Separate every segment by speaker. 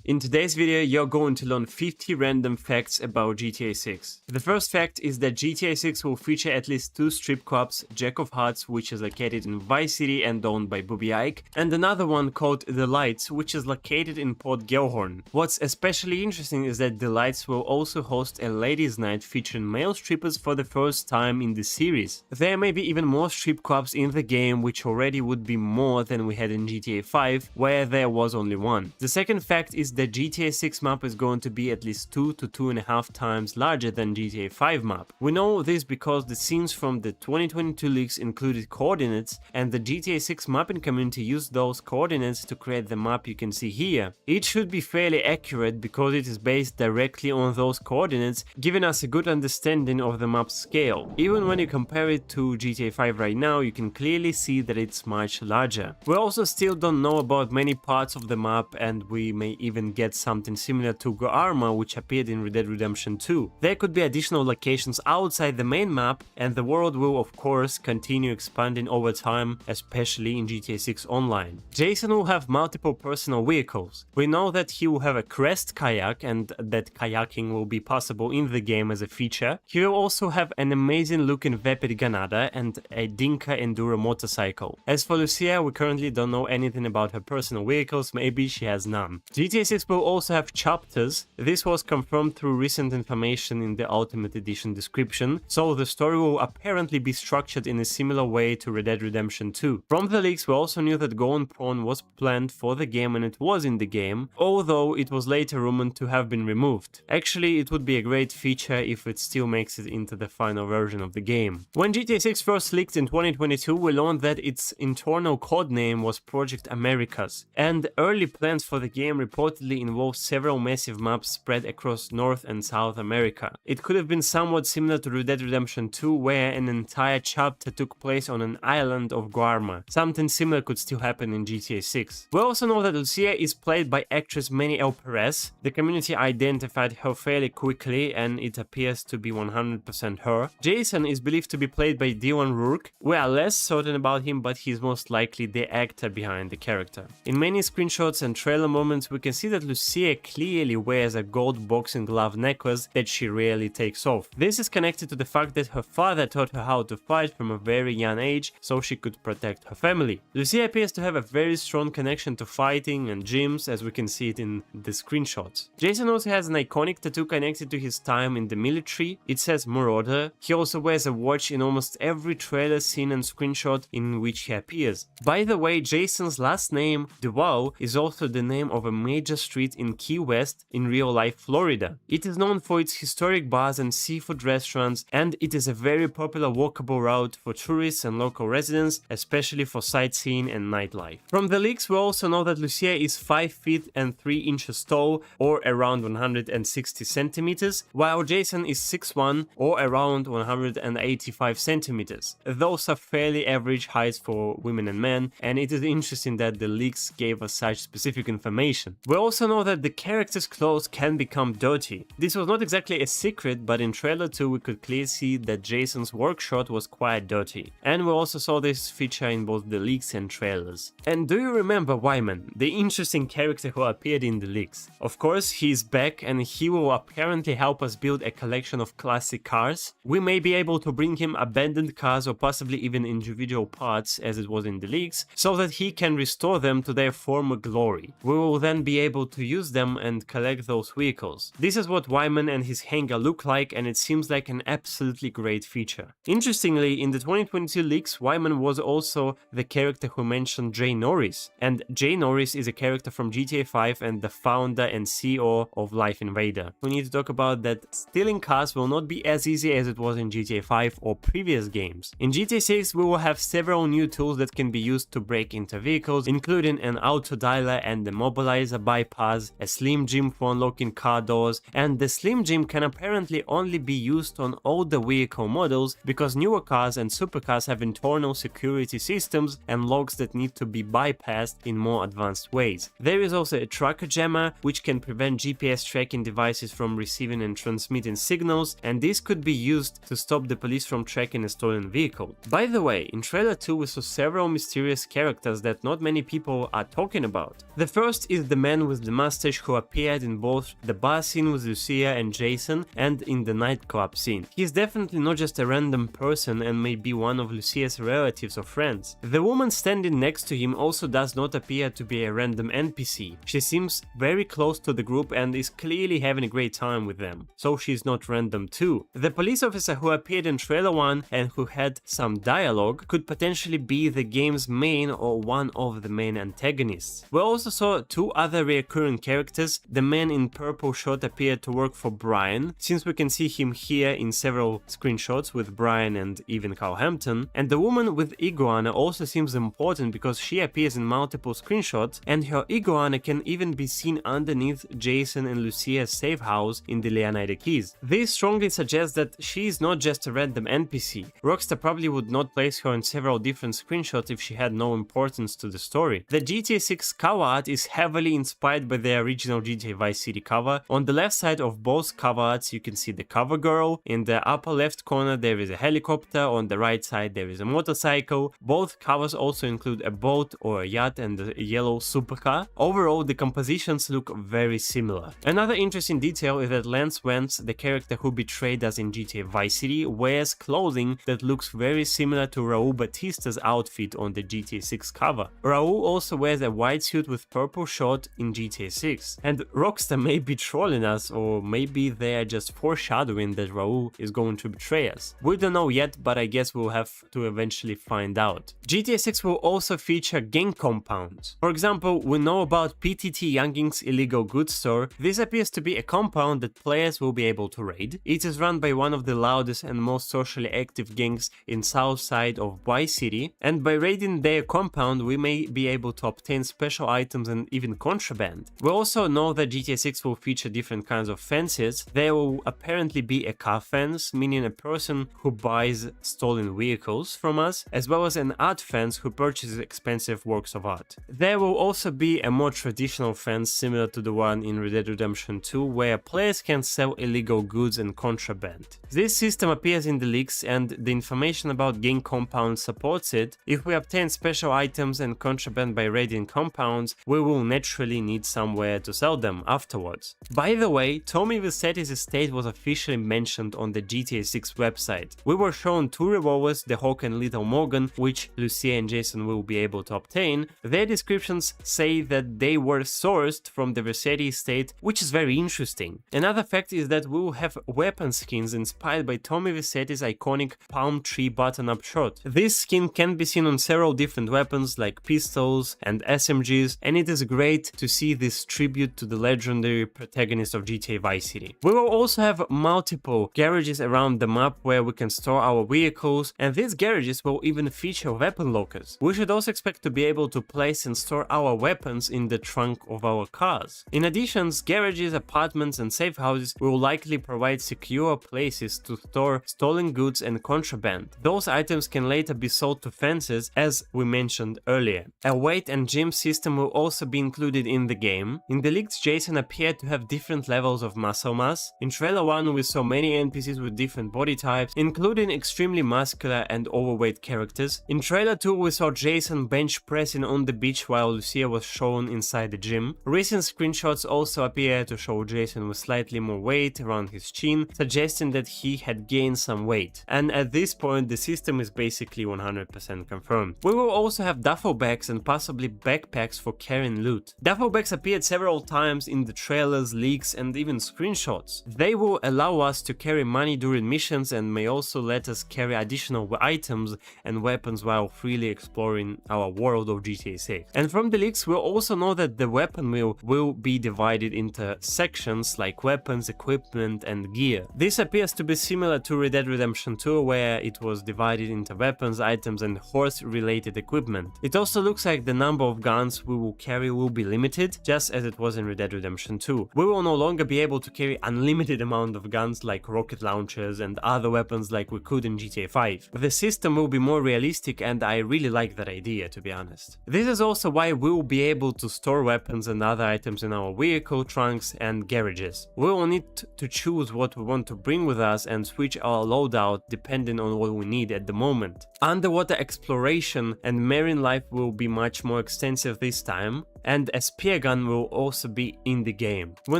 Speaker 1: In today's video, you're going to learn 50 random facts about GTA 6. The first fact is that GTA 6 will feature at least 2 strip clubs, Jack of Hearts, which is located in Vice City and owned by Bobby Ike, and another one called The Lights, which is located in Port Gellhorn. What's especially interesting is that The Lights will also host a ladies' night featuring male strippers for the first time in the series. There may be even more strip clubs in the game, which already would be more than we had in GTA 5, where there was only one. The second fact is that GTA 6 map is going to be at least 2 to 2.5 times larger than GTA 5 map. We know this because the scenes from the 2022 leaks included coordinates, and the GTA 6 mapping community used those coordinates to create the map you can see here. It should be fairly accurate because it is based directly on those coordinates, giving us a good understanding of the map's scale. Even when you compare it to GTA 5 right now, you can clearly see that it's much larger. We also still don't know about many parts of the map, and we may even get something similar to Guarma, which appeared in Red Dead Redemption 2. There could be additional locations outside the main map, and the world will of course continue expanding over time, especially in GTA 6 Online. Jason will have multiple personal vehicles. We know that he will have a Crest kayak and that kayaking will be possible in the game as a feature. He will also have an amazing looking Vapid Ganada and a Dinka Enduro motorcycle. As for Lucia, we currently don't know anything about her personal vehicles, maybe she has none. GTA 6 will also have chapters. This was confirmed through recent information in the Ultimate Edition description, so the story will apparently be structured in a similar way to Red Dead Redemption 2. From the leaks, we also knew that Golden Prawn was planned for the game and it was in the game, although it was later rumored to have been removed. Actually, it would be a great feature if it still makes it into the final version of the game. When GTA 6 first leaked in 2022, we learned that its internal codename was Project Americas, and early plans for the game reportedly involved several massive maps spread across North and South America. It could have been somewhat similar to Red Dead Redemption 2, where an entire chapter took place on an island of Guarma. Something similar could still happen in GTA 6. We also know that Lucia is played by actress Manny L. Perez. The community identified her fairly quickly, and it appears to be 100% her. Jason is believed to be played by Dylan Rourke. We are less certain about him, but he's most likely the actor behind the character. In many screenshots and trailer moments, we can see that Lucia clearly wears a gold boxing glove necklace that she rarely takes off. This is connected to the fact that her father taught her how to fight from a very young age so she could protect her family. Lucia appears to have a very strong connection to fighting and gyms, as we can see it in the screenshots. Jason also has an iconic tattoo connected to his time in the military. It says Marauder. He also wears a watch in almost every trailer scene and screenshot in which he appears. By the way, Jason's last name, Duval, is also the name of a major street in Key West in real-life Florida. It is known for its historic bars and seafood restaurants, and it is a very popular walkable route for tourists and local residents, especially for sightseeing and nightlife. From the leaks, we also know that Lucia is 5 feet and 3 inches tall, or around 160 centimeters, while Jason is 6'1", or around 185 centimeters. Those are fairly average heights for women and men, and it is interesting that the leaks gave us such specific information. We also know that the character's clothes can become dirty. This was not exactly a secret, but in trailer 2 we could clearly see that Jason's work shirt was quite dirty. And we also saw this feature in both the leaks and trailers. And do you remember Wyman, the interesting character who appeared in the leaks? Of course, he's back and he will apparently help us build a collection of classic cars. We may be able to bring him abandoned cars or possibly even individual parts, as it was in the leaks, so that he can restore them to their former glory. We will then be able to use them and collect those vehicles. This is what Wyman and his hangar look like, and it seems like an absolutely great feature. Interestingly, in the 2022 leaks, Wyman was also the character who mentioned Jay Norris, and Jay Norris is a character from GTA 5 and the founder and CEO of Life Invader. We need to talk about that stealing cars will not be as easy as it was in GTA 5 or previous games. In GTA 6, we will have several new tools that can be used to break into vehicles, including an auto dialer and the mobilizer bypass, a slim gym for unlocking car doors, and the slim gym can apparently only be used on older vehicle models because newer cars and supercars have internal security systems and locks that need to be bypassed in more advanced ways. There is also a tracker jammer which can prevent GPS tracking devices from receiving and transmitting signals, and this could be used to stop the police from tracking a stolen vehicle. By the way, in trailer 2 we saw several mysterious characters that not many people are talking about. The first is the man with with the mustache who appeared in both the bar scene with Lucia and Jason and in the nightclub scene. He is definitely not just a random person and may be one of Lucia's relatives or friends. The woman standing next to him also does not appear to be a random NPC. She seems very close to the group and is clearly having a great time with them, so she's not random too. The police officer who appeared in trailer 1 and who had some dialogue could potentially be the game's main or one of the main antagonists. We also saw two other recurring characters. The man in purple shirt appeared to work for Brian, since we can see him here in several screenshots with Brian and even Carl Hampton, and the woman with iguana also seems important because she appears in multiple screenshots and her iguana can even be seen underneath Jason and Lucia's safe house in the Leonida Keys. This strongly suggests that she is not just a random NPC. Rockstar probably would not place her in several different screenshots if she had no importance to the story. The GTA 6 cover art is heavily inspired by the original GTA Vice City cover. On the left side of both cover arts you can see the cover girl. In the upper left corner there is a helicopter, on the right side there is a motorcycle. Both covers also include a boat or a yacht and a yellow supercar. Overall the compositions look very similar. Another interesting detail is that Lance Wentz, the character who betrayed us in GTA Vice City, wears clothing that looks very similar to Raul Batista's outfit on the GTA 6 cover. Raul also wears a white suit with purple shirt in GTA 6. And Rockstar may be trolling us, or maybe they are just foreshadowing that Raul is going to betray us. We don't know yet, but I guess we'll have to eventually find out. GTA 6 will also feature gang compounds. For example, we know about PTT Younging's illegal goods store. This appears to be a compound that players will be able to raid. It is run by one of the loudest and most socially active gangs in south side of Vice City, and by raiding their compound we may be able to obtain special items and even contraband. We also know that GTA 6 will feature different kinds of fences. There will apparently be a car fence, meaning a person who buys stolen vehicles from us, as well as an art fence who purchases expensive works of art. There will also be a more traditional fence similar to the one in Red Dead Redemption 2, where players can sell illegal goods and contraband. This system appears in the leaks and the information about gang compounds supports it. If we obtain special items and contraband by raiding compounds, we will naturally need somewhere to sell them afterwards. By the way, Tommy Vercetti's estate was officially mentioned on the GTA 6 website. We were shown two revolvers, the Hawk and Little Morgan, which Lucia and Jason will be able to obtain. Their descriptions say that they were sourced from the Vercetti estate, which is very interesting. Another fact is that we will have weapon skins inspired by Tommy Vercetti's iconic palm tree button-up shirt. This skin can be seen on several different weapons like pistols and SMGs, and it is great to see this tribute to the legendary protagonist of GTA Vice City. We will also have multiple garages around the map where we can store our vehicles, and these garages will even feature weapon lockers. We should also expect to be able to place and store our weapons in the trunk of our cars. In addition, garages, apartments and safe houses will likely provide secure places to store stolen goods and contraband. Those items can later be sold to fences, as we mentioned earlier. A weight and gym system will also be included in the game. In the leaks, Jason appeared to have different levels of muscle mass. In trailer 1 we saw many NPCs with different body types, including extremely muscular and overweight characters. In trailer 2 we saw Jason bench pressing on the beach while Lucia was shown inside the gym. Recent screenshots also appear to show Jason with slightly more weight around his chin, suggesting that he had gained some weight. And at this point the system is basically 100% confirmed. We will also have duffel bags and possibly backpacks for carrying loot. Duffel bags appeared several times in the trailers, leaks and even screenshots. They will allow us to carry money during missions and may also let us carry additional items and weapons while freely exploring our world of GTA 6. And from the leaks we'll also know that the weapon wheel will be divided into sections like weapons, equipment and gear. This appears to be similar to Red Dead Redemption 2, where it was divided into weapons, items and horse related equipment. It also looks like the number of guns we will carry will be limited, just as it was in Red Dead Redemption 2. We will no longer be able to carry unlimited amount of guns like rocket launchers and other weapons like we could in GTA 5. The system will be more realistic and I really like that idea, to be honest. This is also why we will be able to store weapons and other items in our vehicle trunks and garages. We will need to choose what we want to bring with us and switch our loadout depending on what we need at the moment. Underwater exploration and marine life will be much more extensive this time. and a spear gun will also be in the game. We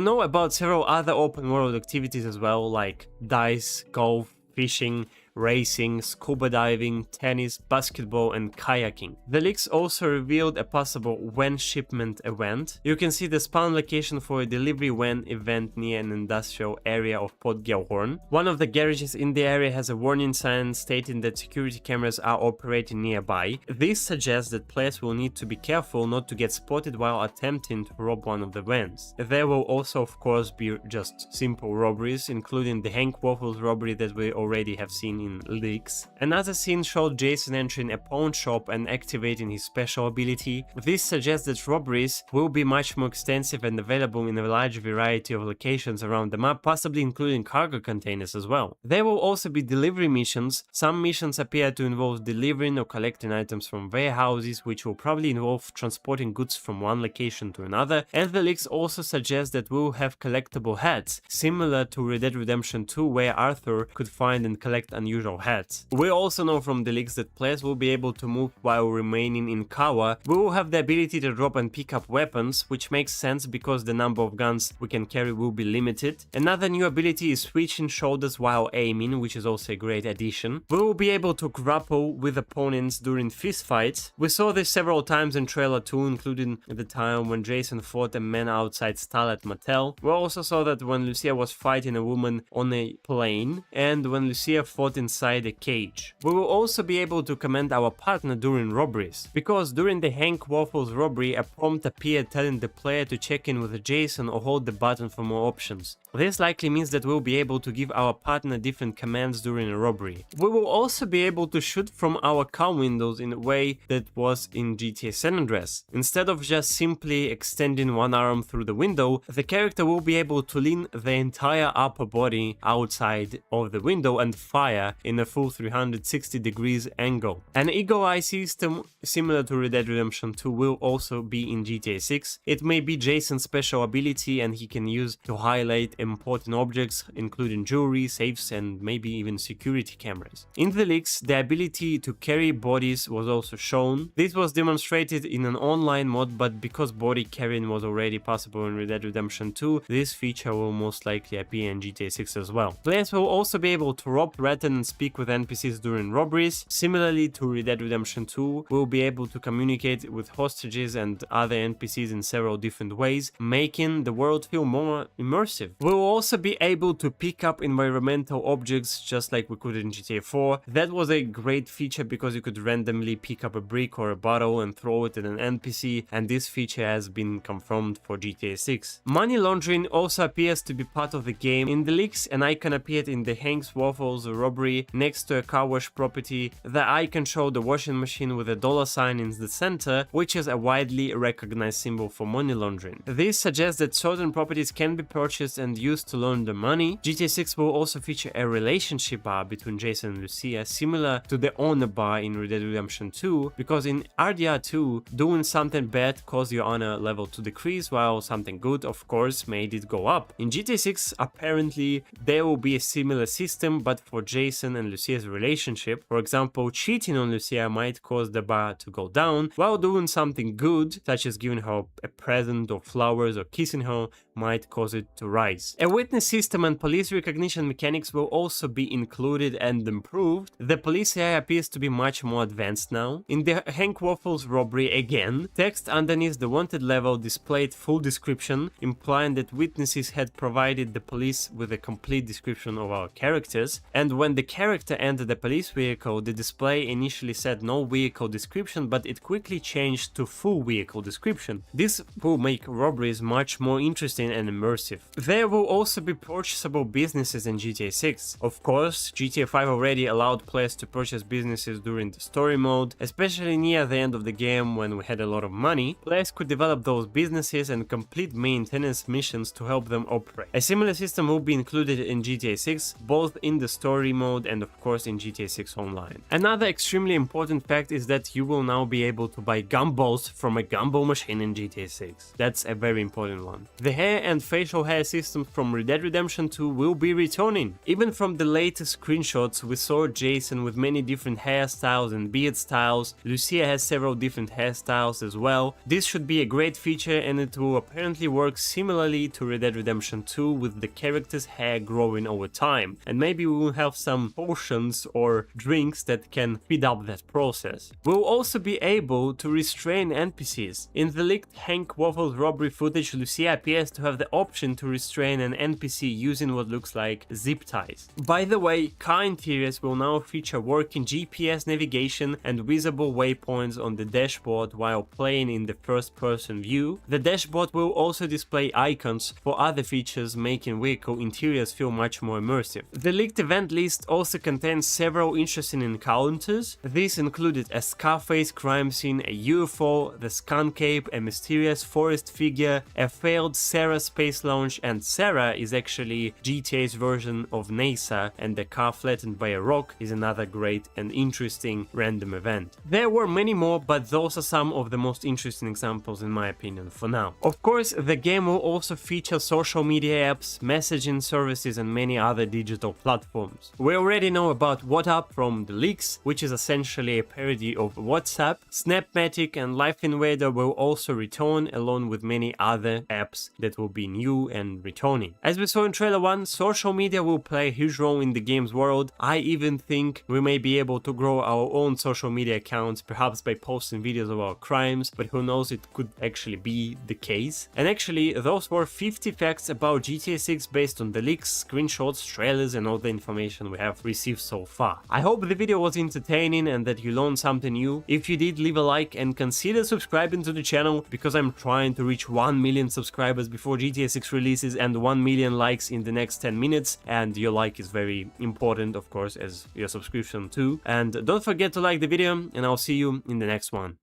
Speaker 1: know about several other open world activities as well, like dice, golf, fishing, racing, scuba diving, tennis, basketball, and kayaking. The leaks also revealed a possible when shipment event. You can see the spawn location for a delivery when event near an industrial area of Podgjelhorn. One of the garages in the area has a warning sign stating that security cameras are operating nearby. This suggests that players will need to be careful not to get spotted while attempting to rob one of the vans. There will also of course be just simple robberies, including the Hank Waffles robbery that we already have seen in leaks. Another scene showed Jason entering a pawn shop and activating his special ability. This suggests that robberies will be much more extensive and available in a large variety of locations around the map, possibly including cargo containers as well. There will also be delivery missions. Some missions appear to involve delivering or collecting items from warehouses, which will probably involve transporting goods from one location to another, and the leaks also suggest that we'll have collectible hats, similar to Red Dead Redemption 2, where Arthur could find and collect unusual hats. We also know from the leaks that players will be able to move while remaining in Kawa. We will have the ability to drop and pick up weapons, which makes sense because the number of guns we can carry will be limited. Another new ability is switching shoulders while aiming, which is also a great addition. We will be able to grapple with opponents during fistfights. We saw this several times in trailer 2, including at the time when Jason fought a man outside stall at Mattel. We also saw that when Lucia was fighting a woman on a plane, and when Lucia fought inside a cage. We will also be able to command our partner during robberies, because during the Hank Waffles robbery a prompt appeared telling the player to check in with Jason or hold the button for more options. This likely means that we'll be able to give our partner different commands during a robbery. We will also be able to shoot from our car windows in a way that was in GTA San Andreas. Instead of just simply extending one arm through the window, the character will be able to lean the entire upper body outside of the window and fire in a full 360 degrees angle. An eagle eye system similar to Red Dead Redemption 2 will also be in GTA 6. It may be Jason's special ability and he can use to highlight important objects, including jewelry, safes, and maybe even security cameras. In the leaks, the ability to carry bodies was also shown. This was demonstrated in an online mod, but because body carrying was already possible in Red Dead Redemption 2, this feature will most likely appear in GTA 6 as well. Players will also be able to rob, threaten, and speak with NPCs during robberies. Similarly to Red Dead Redemption 2, we'll be able to communicate with hostages and other NPCs in several different ways, making the world feel more immersive. We'll also be able to pick up environmental objects just like we could in GTA 4. That was a great feature because you could randomly pick up a brick or a bottle and throw it at an NPC, and this feature has been confirmed for GTA 6. Money laundering also appears to be part of the game. In the leaks, an icon appeared in the Hank's Waffles robbery next to a car wash property. The icon showed a washing machine with a $sign in the center, which is a widely recognized symbol for money laundering. This suggests that certain properties can be purchased and used to launder money. GTA 6 will also feature a relationship bar between Jason and Lucia, similar to the honor bar in Red Dead Redemption 2, because in RDR 2, doing something bad caused your honor level to decrease, while something good, of course, made it go up. In GTA 6, apparently, there will be a similar system, but for Jason and Lucia's relationship. For example, cheating on Lucia might cause the bar to go down, while doing something good, such as giving her a present or flowers or kissing her, might cause it to rise. A witness system and police recognition mechanics will also be included and improved. The police AI appears to be much more advanced now. In the Hank Waffles robbery again, text underneath the wanted level displayed full description, implying that witnesses had provided the police with a complete description of our characters, and when the character entered the police vehicle, the display initially said no vehicle description, but it quickly changed to full vehicle description. This will make robberies much more interesting and immersive. There will also be purchasable businesses in GTA 6. Of course, GTA 5 already allowed players to purchase businesses during the story mode, especially near the end of the game when we had a lot of money. Players could develop those businesses and complete maintenance missions to help them operate. A similar system will be included in GTA 6, both in the story mode and of course in GTA 6 Online. Another extremely important fact is that you will now be able to buy gumballs from a gumball machine in GTA 6. That's a very important one. The hair and facial hair systems from Red Dead Redemption 2 will be returning. Even from the latest screenshots, we saw Jason with many different hairstyles and beard styles. Lucia has several different hairstyles as well. This should be a great feature, and it will apparently work similarly to Red Dead Redemption 2 with the character's hair growing over time. And maybe we will have some potions or drinks that can speed up that process. We'll also be able to restrain NPCs. In the leaked Hank Waffles robbery footage, Lucia appears to have the option to restrain an NPC using what looks like zip ties. By the way, car interiors will now feature working GPS navigation and visible waypoints on the dashboard while playing in the first-person view. The dashboard will also display icons for other features, making vehicle interiors feel much more immersive. The leaked event list also contains several interesting encounters. These included a Scarface crime scene, a UFO, the Skunk Cape, a mysterious forest figure, a failed Sarah space launch, and Sarah is actually GTA's version of NASA, and the car flattened by a rock is another great and interesting random event. There were many more, but those are some of the most interesting examples in my opinion for now. Of course, the game will also feature social media apps, messaging services, and many other digital platforms. We already know about WhatsApp from the leaks, which is essentially a parody of WhatsApp. Snapmatic and Life Invader will also return, along with many other apps that will be new and returning. As we saw in trailer 1, social media will play a huge role in the game's world. I even think we may be able to grow our own social media accounts, perhaps by posting videos of our crimes, but who knows, it could actually be the case. And actually, those were 50 facts about GTA 6 based on the leaks, screenshots, trailers, and all the information we have received so far. I hope the video was entertaining and that you learned something new. If you did, leave a like and consider subscribing to the channel, because I'm trying to reach 1 million subscribers before GTA 6 releases and 1 million likes in the next 10 minutes, and your like is very important, of course, as your subscription too. And don't forget to like the video, and I'll see you in the next one.